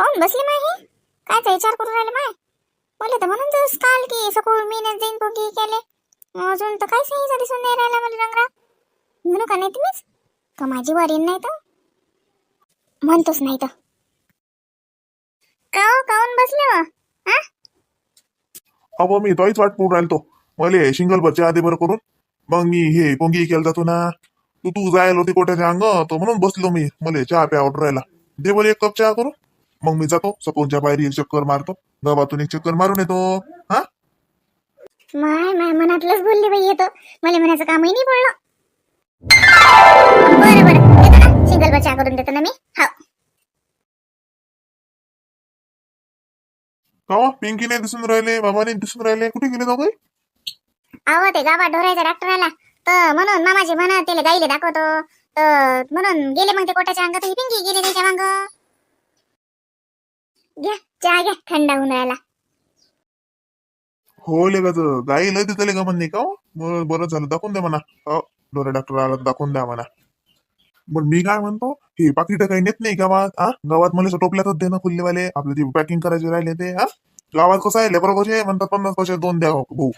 काऊन बसली माय हे कायचा विचार करून राहिले माय मला तर म्हणून दिवस काल की सकाळ मी न जाईन पोगी केले अजून तर काही सही दिसून नाही राहिला मला रंगरा म्हणू का नाही तुम्हीच का माझी वारी नाही तर म्हणतोच नाही तर काऊन बसले वा हा अहो मी तोच वाट पाहून राहिलो मले सिंगल बच्चा आधी बरं करून मग मी हे पोंगी केलं जातो ना तू जायला होती कोट्याच्या अंग तो म्हणून बसलो मी मले चहा प्या ऑर्डर राहिला दे बोले एक कप चहा करू मग मी जातो सपोनच्या बाहेर एक चक्कर मारतो गावातून एक चक्कर मारून येतो हा माय मनातलंच बोलले बाई येतो मला म्हणायचं कामही नाही पडलं बरं येतो ना सिंगल बच्चा करून देतो ना मी हा का पिंकी नाही दिसून राहिले बाबा नाही दिसून राहिले कुठे गेले जाऊ काही अहो ते गावात ढोरायचा डॉक्टर आला तर म्हणून मामाजी म्हणत त्याला गाईले दाखवतो तर म्हणून गेले मग ते कोटाच्या अंगात ही पिंकी गेली त्याच्या मांग घ्या चहा घ्या थंड होऊन राहिला हो लेगाच गाई लय तिथले का म्हणणे का बरं झालं दाखवून द्या म्हणा हो डोरे डॉक्टर आला दाखवून द्या म्हणा पण मी काय म्हणतो हे पाकिट काही नेत नाही गावात गावात मला टोपल्यातच देणं खुल्लेवाले आपले ते पॅकिंग करायचे राहिले ते गावात कसं आहे लेबर कसे म्हणतात 50 पैसे 2 द्या भाऊ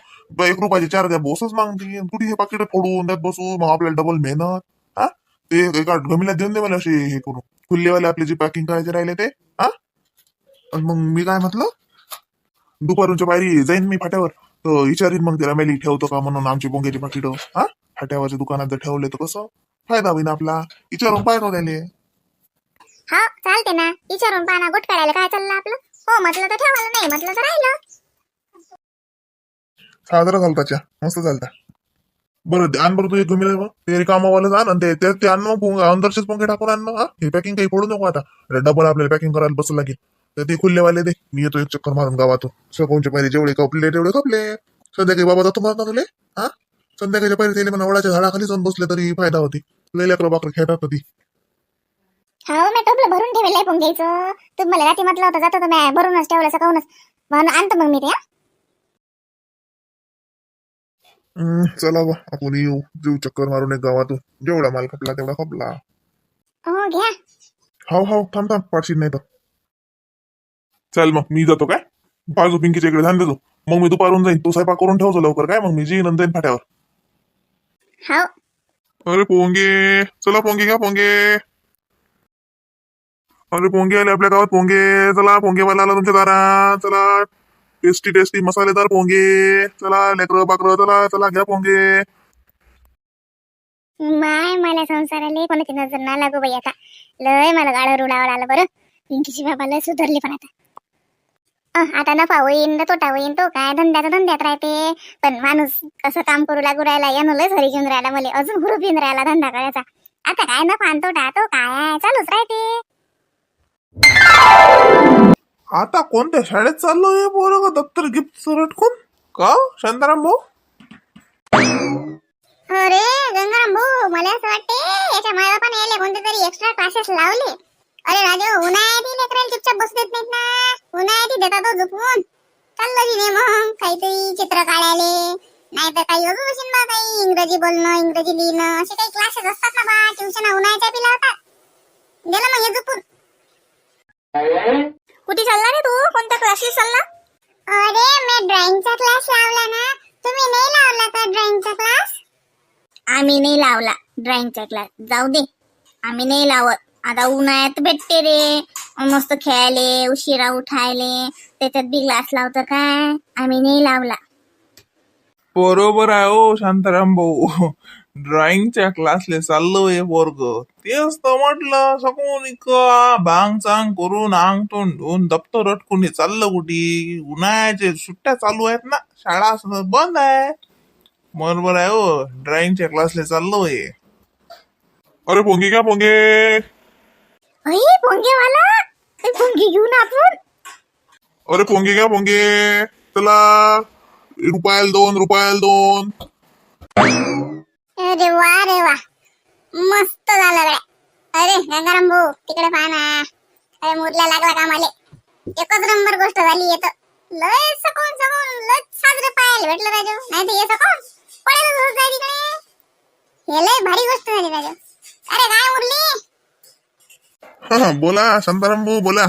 1 रुपयाचे 4 द्या बोसच मागते कुठे हे पाकिट फोडून त्यात बसू मग आपल्याला डबल मेहनत ते एका गमीला देऊन दे मला असे हे करून खुल्लेवाले आपले जे पॅकिंग करायचे राहिले ते मग मी काय म्हटलं दुपारूनच्या बाहेर जाईन मी फाट्यावर तर विचारीन मग त्याला मेली ठेवतो का म्हणून आमची बोंग्याची पाकिट फाट्यावरच्या दुकानात जर ठेवले तर कसं फायदा होईल आपला विचारून पाहतो त्याने हा चालते ना विचारून पाना गोट काढायला काय चाललं आपलं हो म्हटलं तर ठेवायला नाही म्हटलं तर राहिलं साजरा चालता च्या मस्त चालता बरं आण बरं तू एक गमीला ते कामावाला जाण आणि ते अन्न मग अंदरचेच पोंगे टाकून आणणं हे पॅकिंग काही पडू नको आता डबल आपल्याला पॅकिंग करायला बसलं लागेल तर ते खुल्लेवाले दे मी येतो एक चक्कर मारून गावातून सकाळच्या पहिले जेवढे कपले तेवढे कपले संध्याकाळी बाबा जातो मारता तुले संध्याकाळच्या पहिले त्याला म्हणा वडाच्या झाडाखाली जाऊन बसले तरी फायदा होती लय लेकरं बाकर खेळतात ती हो मी टोपलं भरून ठेवलंय पण घ्यायचं तुम्ही मला रात्री म्हटलं होतं जातो तुम्ही भरूनच ठेवलं सकाळूनच म्हणून आणतो मग मी ते चला बा आपण येऊ जीव चक्कर मारून एक गावातून जेवढा माल खपला तेवढा खपला हो घ्या हाव थांब पाडशील नाही तर चल मग मी जातो काय बाजू पिंकीच्या इकडे ध्यान देतो मग मी दुपारून जाईन तू स्वयंपाक करून ठेवतो लवकर काय मग मी जीन जाईन फाट्यावर हो अरे पोंगे चला पोंगे घ्या पोंगे अरे पोंगे आले आपल्या गावात पोंगे चला पोंगेवाला आला तुमच्या दारात चला टेस्टी मसालेदार पोंगे चला लेकरं बाकर चला घ्या पोंगे माय मला संसाराले कोणाची नजर ना लागू बाई आता लय मला गाडं रुडावं आलं बरं पिंकीची बाबा लय सुधारली पण आता नफा होईन ना तोटा होईन तो काय धंद्यात राहते पण माणूस कसं काम करू लागू राहिला यानं लय घरी घेऊन राहिला मला अजून हुरूप येऊन राहिला धंदा करायचा आता काय नफा आणि तोटा तो काय चालूच राहते आता कोणत्या शाळेत चाललोय बोल दप्तर गिफ्ट रटकून का शांताराम भाऊ अरे गंगाराम भाऊ मला असं वाटते याच्या मायबापाने यायला कोणते तरी एक्स्ट्रा क्लासेस लावले अरे राजू उन्हाळ्यात लेकराला चुपचाप बसू देत नाहीत ना उन्हाळ्यात देतात झोपून चाललं की नाही मग काहीतरी चित्र काढायले नाही तर काही अजून असेल ना काही इंग्रजी बोलणं इंग्रजी लिहिणं असे काही क्लासेस असतात ना बा ट्युशन उन्हाळ्याच्या बी लावतात गेलं मग हे झोपून कुठे चालला रे तू कोणत्या क्लासेस चालला अरे मी ड्रॉइंगचा क्लास लावला ना तुम्ही नाही लावला का ड्रॉइंगचा क्लास आम्ही नाही लावला ड्रॉइंगचा क्लास जाऊ दे आम्ही नाही लावत आता उन्हाळ्यात भेटते रे मस्त खेळायले उशिरा उठायले त्याच्यात बी क्लास लावतं काय आम्ही नाही लावला बरोबर आहे हो शांताराम भाऊ ड्रॉइंगच्या क्लासले चाललोय वर्ग तेच तर म्हटलं सकून भांग चांग करून अंगठून धुवून दप्तर अटकून चाललं कुठे उन्हाळ्याचे सुट्ट्या चालू आहेत ना शाळा बंद आहे बरोबर आहे हो ड्रॉइंगच्या क्लासले चाललोय अरे पोंगे घ्या पोंगे पोंगेवाला पोंगे घेऊन आपण अरे पोंगे घ्या पोंगे चला रुपयाला 2 अरे वा मस्त झालं रे अरे गंगाराम भाऊ तिकडे पाहा ना अरे मुरल्या लागला कामाले एकच नंबर गोष्ट झाली येत लय सकून लय साजरे पाहायला भेटलं राजू नाही तर ये सकून पडेल रोज जाय तिकडे हे लय भारी गोष्ट झाली राजू अरे काय उरली बोला शांताराम भाऊ बोला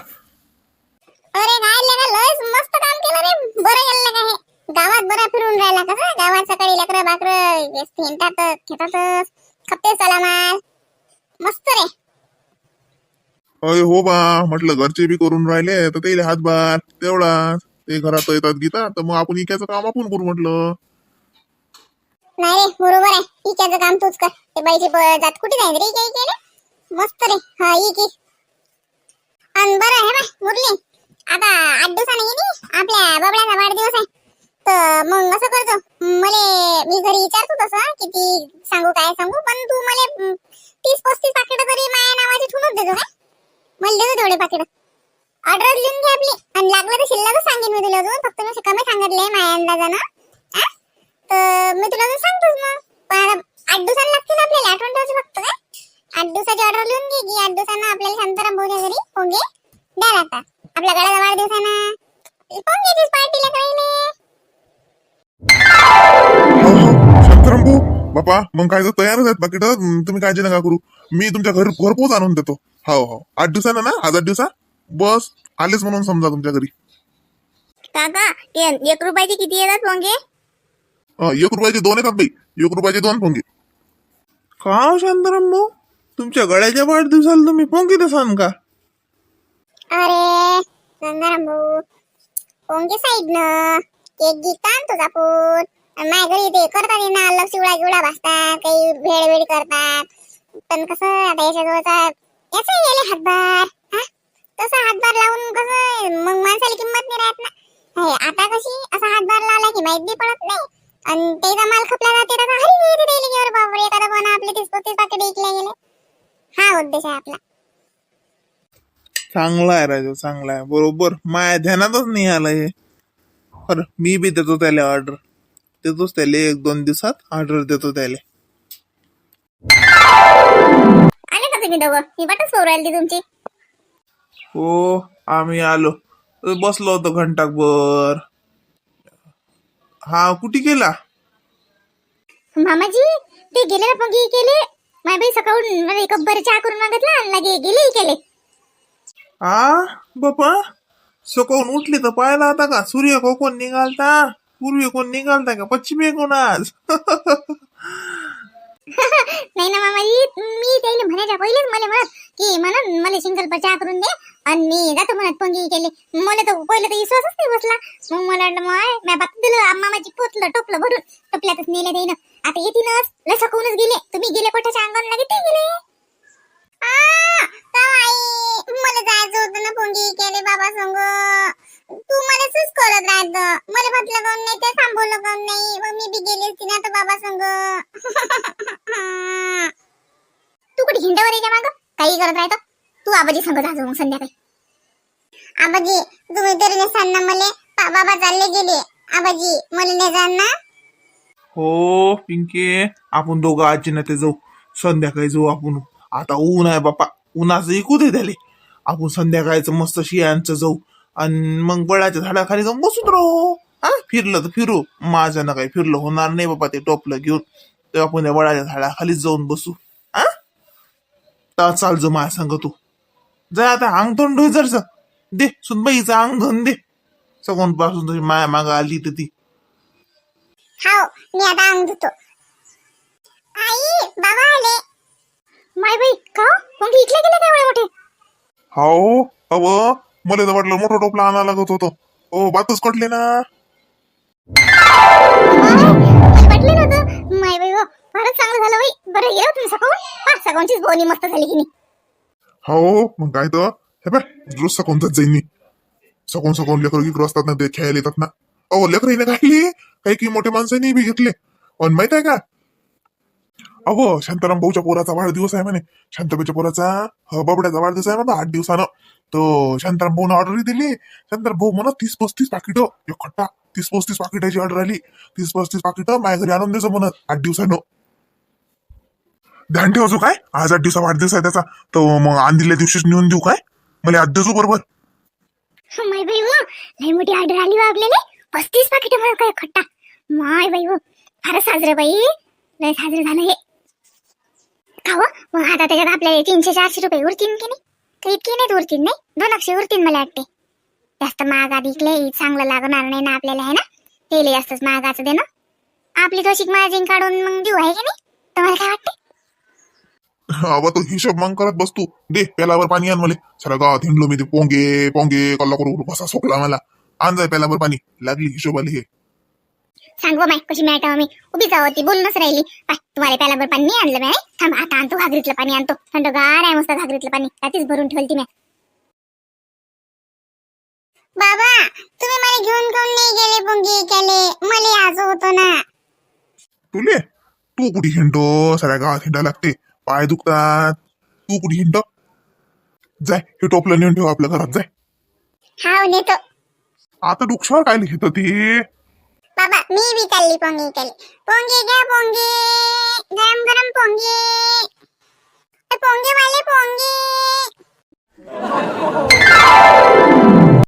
अरे काय लेका लयच मस्त काम केलं रे. बरं केलं का हे. गावात बरा फिरून राहिला कसा. गावात सकाळी लेकरं बाकर हिंडतात खेळतात. खपते चला माल. मस्त रे. अय हो बा, म्हटलं घरचे बी करून राहिले तर ते हातभार तेवढा. ते घरात येतात गीता तर मग आपण इक्याचं काम आपण करू म्हटलं. नाही रे बरोबर आहे. इक्याचं काम तूच कर. ते बाईची जात कुठे जाईल रे इक्या इक्या रे. मस्त रे. हा इकी. अन बरं हे बा मुरली. आता 8 दिवसांनी येईन आपल्या बबड्याचा वाढदिवस आहे. तर मग असं करतो. मी घरी विचारतो तसं किती सांगू काय सांगू. पण तू मला 30-35 पाकिट तरी माझ्या नावाची ठेवूनच देतो काय. मला देतो तेवढे पाकिट. ऑर्डर लिहून घे आपली. आणि लागलं तर शिल्लकच सांगेन मी तुला अजून. फक्त मी कमी सांगितलंय माझ्या अंदाजानं. तर मी तुला अजून सांगतोच मग. पण 8 दिवसांनी लागतील आपल्याला. आठवण ठेवायची फक्त काय. 8 दिवसाची ऑर्डर लिहून घे की 8 दिवसांना आपल्याला शांताराम भाऊच्या घरी पोंगे द्या लागतात. आपल्या गळ्याचा वाढदिवसानं पोंगेचीच पार्टीला करायले. शांताराम भाऊ बापा, मग काय तर तयारच आहेत पाकिट. तुम्ही काळजी नका करू. मी तुमच्या घरपोच आणून देतो. हो हो, 8 दिवसानं ना. 1000 दिवसा बस आलेच म्हणून समजा तुमच्या घरी. काका ते 1 रुपयाचे किती येतात पोंगे. 1 रुपयाचे 2 येतात बाई. 1 रुपयाचे 2 पोंगे. का हो शांताराम भाऊ, तुमच्या गळ्याच्या वाढदिवसाला तुम्ही पोंगे देसान का? अरे गंगाराम भाऊ पोंगे साईडनं केक गीत आणतोच आपण. माझ्या घरी ते करतात ना अलग शिवडा गिवडा भासतात. काही भेळ भेळ करतात. पण कसं आता याच्या जवळचा याचा गेले हातभार. तसा हातभार लावून कसं मग माणसाला किंमत नाही राहत ना. आता कशी असा हातभार लावला की माहित बी पडत नाही. आणि त्याचा माल खपला जाते तर हरी नाही येते त्याला की बापरे एखादा कोणा आपले 30-35 पाकिट विकले गेले. हा उद्देश आहे आपला. चांगला आहे राजू, चांगला आहे. बरोबर माझ्या ध्यानातच नाही आलं हे. अरे मी बी देतो त्याला ऑर्डर. देतोच त्याला 1-2 दिवसात ऑर्डर देतो त्याला. आले का तुम्ही दोघं. मी वाटच करू राहिली तुमची. हो आम्ही आलो. बसलो होतो घंटाभर. हा कुठे गेला? मामाजी ते गेले ना पोंगे केले. माझ्या बाई सकाळून मला एक कप चहा करून मागितला आणि लगे गेले केले. बापा, सकाळून उठले तर पाहिला होता का सूर्य कोण निघालता? पूर्वी कोण निघालता का पश्चिमे कोण आज? नाही ना मामाजी, मी त्याला म्हणायच्या पहिलेच मला म्हणत की म्हणून मला सिंगल चहा करून दे आणि मी जातो म्हणत पोंगे केले. मला तर पहिलं तर विश्वासच नाही बसला. मग मला वाटलं मी बात दिलं मामाजी पोचलं टोपलं भरून टोपल्यातच नेले देईन. आता येतीनच लय सकाळूनच गेले. तुम्ही गेले कोठाच्या अंगावर लागे ते गेले. मला जायचं होतं ना पोंगे केले बाबा संग. तू मला सुच करत राहत. मला म्हटलं कोण नाही ते थांबवलं कोण नाही. मग मी बी गेली असती ना तर बाबा संग. तू कुठे हिंडावर याच्या माग काही करत राहतो. तू आबाजी संग जायचं मग संध्याकाळी. आबाजी तुम्ही तरी नेसान ना मले. बाबा चालले गेले. आबाजी मला नाही जाण ना. हो पिंके, आपण दोघं आजी ना ते जाऊ. संध्याकाळी जाऊ आपण. आता ऊन आहे बापा. उन्हाचं इकू दे त्याले. आपण संध्याकाळचं मस्त शियांचं जाऊ आणि मग बळाच्या झाडाखाली जाऊन बसून राहू. फिरलं तर फिरू. माझ्यानं काही फिरलं होणार नाही बाबा. ते टोपलं घेऊन ते आपण त्या बळाच्या झाडाखालीच जाऊन बसू. चाल जो माझ्या सांग तू. जा आता अंग तोंड धुई जरस. दे सुनबाईचं अंग धुवून दे. सगून पासून तुझी माया माग आली तर ती. हाव मी आता अंग धुतो. आई बाबा आले. माय बाई का मग इकडे गेले काय एवढे मोठे. हो अव मला तर वाटलं मोठं टोपला आणा लागत होतं. ओ बातच कटले ना. पटले नव्हतं. माय बाई हो फारच चांगलं झालं बाई. बरं गेलो तुम्ही सकाळून. सकाळचीच बोनी मस्त झाली की नाही. हो मग काय तर हे बाय रोज सकाळूनच जाईन मी. सकाळून लेकरं गिकरं असतात ना ते खेळायला येतात ना. अहो लेकरं काढली काही मोठ्या माणसांनी बी घेतले. पण माहित आहे का अहो शांताराम भाऊच्या पोराचा वाढदिवस आहे म्हणे. शांताबाईच्या पोराचा बबड्याचा वाढदिवस आहे म्हणा 8 दिवसानं. तो शांताराम भाऊन ऑर्डर दिली. शांताराम भाऊ म्हणा 30-35 पाकिट एक खट्टा 30-35 पाकिटाची ऑर्डर आली. 30-35 पाकिट माझ्या घरी आणून द्यायचं म्हणत 8 दिवसानं. ध्यान ठेवायचो काय आज 8 दिवसा वाढदिवस आहे त्याचा. तो मग आंधील्या दिवशीच नेऊन देऊ काय. मला आज देजो बरोबर. माय बाई हो लय मोठी ऑर्डर आली बा आपल्याला. 35 पाकिट मला काय खट्टा. माय बाई हो फारच साजरं बाई. लय साजरं झालं हे. का मग आता त्याच्यात आपल्याला 300-400 रुपये उरतील की नाही. काही इतकी नाही उरतील नाही. 200 उरतील मला वाटते. जास्त महागात विकले चांगलं लागणार नाही ना आपल्याला, आहे ना. तेल जास्तच महागाचं देणं, आपली थोडीशी मार्जिन काढून मग देऊ, आहे की नाही. तुम्हाला काय वाटते? अबा तो हिशोब मग करत बसतो. दे पेलावर पाणी आण मला. सारा गावात हिंडलो मी ते पोंगे पोंगे कल्ला करू बसा सोकला मला. आण जाय पेलावर पाणी. लागली हिशोबाली हे. सांगू माय कशी मॅट मी उभी जावती बोलूनच राहिली. पाय तुम्हाला प्यालाभर पाणी नाही आणलं मी. थांब आता आणतो, घागरीतलं पाणी आणतो. थंडगार आहे मस्त घागरीतलं पाणी, त्यातच भरून ठेवली मी. बाबा तुम्ही मला घेऊन कोण नाही गेले पोंगे केले, मला यायचं होतं ना. तुले तू कुठे हिंडतो? साऱ्या गावात हिंडा लागते, पाय दुखतात. तू कुठे हिंडतो? जाय हे टोपलं नेऊन ठेव आपल्या घरात जाय. हाव नेतो. आता डुक्षावर काय लिहित ते? बाबा मी बी चालली पोंगे केले. पोंगे घ्या पोंगे, गरम गरम पोंगे, पोंगे वाले पोंगे.